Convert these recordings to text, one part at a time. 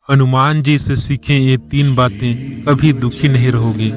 हनुमान जी से सीखें ये 3 बातें, कभी दुखी नहीं रहोगे।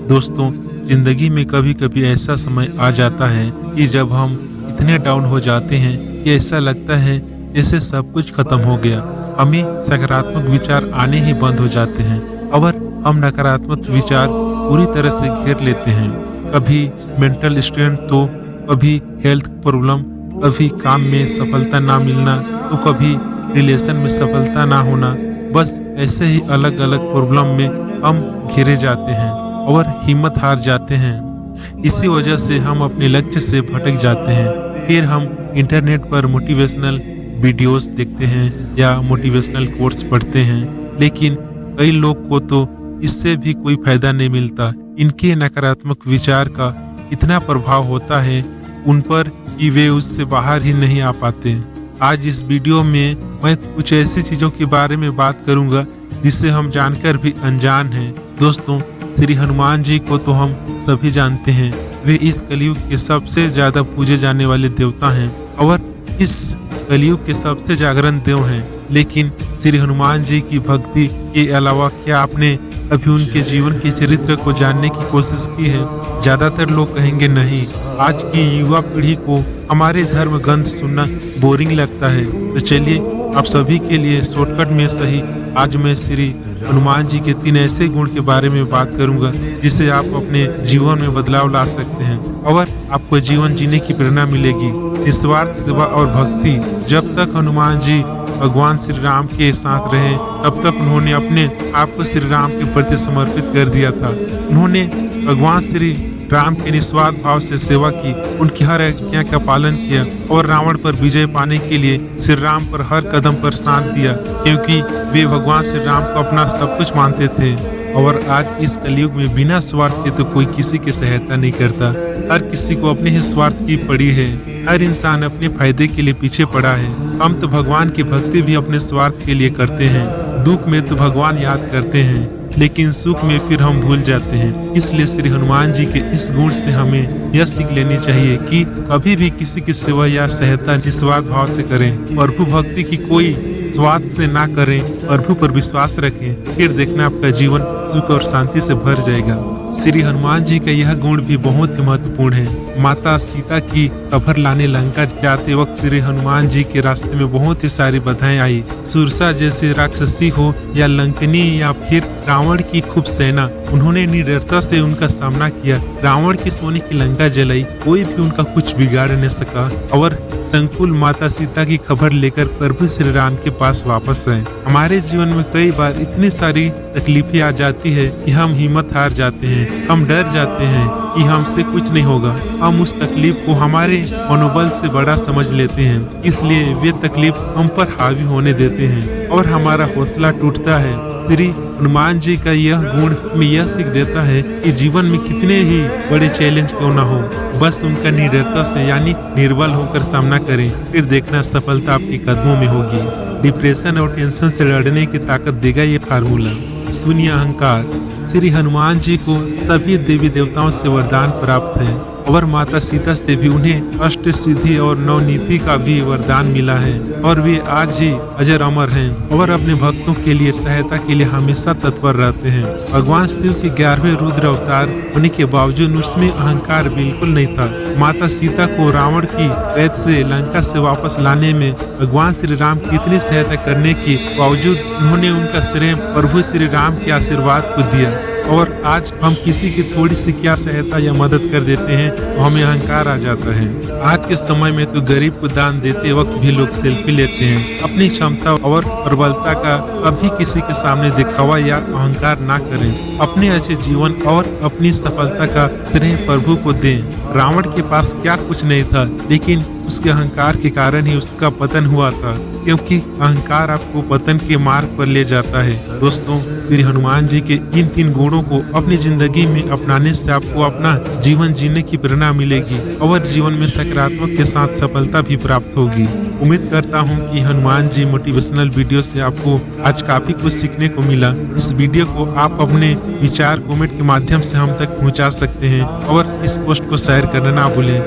दोस्तों, जिंदगी में कभी कभी ऐसा समय आ जाता है कि जब हम इतने डाउन हो जाते हैं कि ऐसा लगता है जैसे सब कुछ खत्म हो गया। हमें सकारात्मक विचार आने ही बंद हो जाते हैं और हम नकारात्मक विचार पूरी तरह से घेर लेते हैं। कभी मेंटल स्ट्रेन, तो कभी हेल्थ प्रॉब्लम, कभी काम में सफलता ना मिलना, तो कभी रिलेशन में सफलता ना होना। बस ऐसे ही अलग अलग प्रॉब्लम में हम घिरे जाते हैं और हिम्मत हार जाते हैं। इसी वजह से हम अपने लक्ष्य से भटक जाते हैं। फिर हम इंटरनेट पर मोटिवेशनल वीडियोस देखते हैं या मोटिवेशनल कोट्स पढ़ते हैं, लेकिन कई लोग को तो इससे भी कोई फायदा नहीं मिलता। इनके नकारात्मक विचार का इतना प्रभाव होता है उन पर कि वे उससे बाहर ही नहीं आ पाते। आज इस वीडियो में मैं कुछ ऐसी चीजों के बारे में बात करूंगा जिसे हम जानकर भी अनजान हैं। दोस्तों, श्री हनुमान जी को तो हम सभी जानते हैं। वे इस कलयुग के सबसे ज्यादा पूजे जाने वाले देवता हैं और इस कलयुग के सबसे जागरण देव हैं। लेकिन श्री हनुमान जी की भक्ति के अलावा क्या आपने कभी उनके जीवन के चरित्र को जानने की कोशिश की है? ज्यादातर लोग कहेंगे नहीं। आज की युवा पीढ़ी को हमारे धर्म ग्रंथ सुनना बोरिंग लगता है। तो चलिए, आप सभी के लिए शॉर्टकट में सही आज मैं श्री हनुमान जी के 3 ऐसे गुण के बारे में बात करूंगा जिसे आप अपने जीवन में बदलाव ला सकते हैं और आपको जीवन जीने की प्रेरणा मिलेगी। निस्वार्थ सेवा और भक्ति। जब तक हनुमान जी भगवान श्री राम के साथ रहे तब तक उन्होंने अपने आप को श्री राम के प्रति समर्पित कर दिया था। उन्होंने भगवान श्री राम के निस्वार्थ भाव से सेवा की, उनकी हर आज्ञा का पालन किया और रावण पर विजय पाने के लिए श्री राम पर हर कदम पर साथ दिया, क्योंकि वे भगवान श्री राम को अपना सब कुछ मानते थे। और आज इस कलयुग में बिना स्वार्थ के तो कोई किसी की सहायता नहीं करता। हर किसी को अपने ही स्वार्थ की पड़ी है। हर इंसान अपने फायदे के लिए पीछे पड़ा है। हम तो भगवान की भक्ति भी अपने स्वार्थ के लिए करते हैं। दुख में तो भगवान याद करते हैं, लेकिन सुख में फिर हम भूल जाते हैं। इसलिए श्री हनुमान जी के इस गुण से हमें यह सीख लेनी चाहिए कि कभी भी किसी की सेवा या सहायता निस्वार्थ भाव से करें। प्रभु भक्ति की कोई स्वार्थ से ना करें, प्रभु पर विश्वास रखें, फिर देखना आपका जीवन सुख और शांति से भर जाएगा। श्री हनुमान जी का यह गुण भी बहुत ही महत्वपूर्ण है। माता सीता की कबर लाने लंका जाते वक्त श्री हनुमान जी के रास्ते में बहुत ही सारी बाधाएं आई। सुरसा जैसे राक्षसी हो या लंकनी या फिर रावण की खूब सेना, उन्होंने निडरता से उनका सामना किया। रावण की सोने की लंका जलाई, कोई भी उनका कुछ बिगाड़ नहीं सका और संकुल माता सीता की खबर लेकर प्रभु श्री राम के पास वापस आए। हमारे जीवन में कई बार इतनी सारी तकलीफें आ जाती है कि हम हिम्मत हार जाते हैं, हम डर जाते हैं कि हमसे कुछ नहीं होगा। हम उस तकलीफ को हमारे मनोबल से बड़ा समझ लेते हैं, इसलिए वे तकलीफ हम पर हावी होने देते हैं और हमारा हौसला टूटता है। श्री हनुमान जी का यह गुण हमें यह सीख देता है कि जीवन में कितने ही बड़े चैलेंज क्यों ना हो, बस उनका निडरता से यानी निर्बल होकर सामना करें, फिर देखना सफलता आपके कदमों में होगी। डिप्रेशन और टेंशन से लड़ने की ताकत देगा ये फार्मूला। सुनिए अहंकार। श्री हनुमान जी को सभी देवी देवताओं से वरदान प्राप्त है और माता सीता से भी उन्हें अष्ट सिद्धि और नवनीति का भी वरदान मिला है और वे आज ही अजर अमर हैं और अपने भक्तों के लिए सहायता के लिए हमेशा तत्पर रहते हैं। भगवान शिव के 11वें रुद्र अवतार होने के बावजूद उसमें अहंकार बिल्कुल नहीं था। माता सीता को रावण की कैद से लंका से वापस लाने में भगवान श्री राम की इतनी सहायता करने के बावजूद उन्होंने उनका श्रेय प्रभु श्री राम के आशीर्वाद को दिया। और आज हम किसी की थोड़ी सी क्या सहायता या मदद कर देते हैं तो हमें अहंकार आ जाता है। आज के समय में तो गरीब को दान देते वक्त भी लोग सेल्फी लेते हैं। अपनी क्षमता और प्रबलता का कभी किसी के सामने दिखावा या अहंकार ना करें। अपने अच्छे जीवन और अपनी सफलता का श्रेय प्रभु को दें। रावण के पास क्या कुछ नहीं था, लेकिन उसके अहंकार के कारण ही उसका पतन हुआ था, क्योंकि अहंकार आपको पतन के मार्ग पर ले जाता है। दोस्तों, श्री हनुमान जी के इन 3 गुणों को अपनी जिंदगी में अपनाने से आपको अपना जीवन जीने की प्रेरणा मिलेगी और जीवन में सकारात्मक के साथ सफलता भी प्राप्त होगी। उम्मीद करता हूं कि हनुमान जी मोटिवेशनल वीडियो से आपको आज काफी कुछ सीखने को मिला। इस वीडियो को आप अपने विचार कमेंट के माध्यम से हम तक पहुंचा सकते हैं और इस पोस्ट को शेयर करना ना भूलें।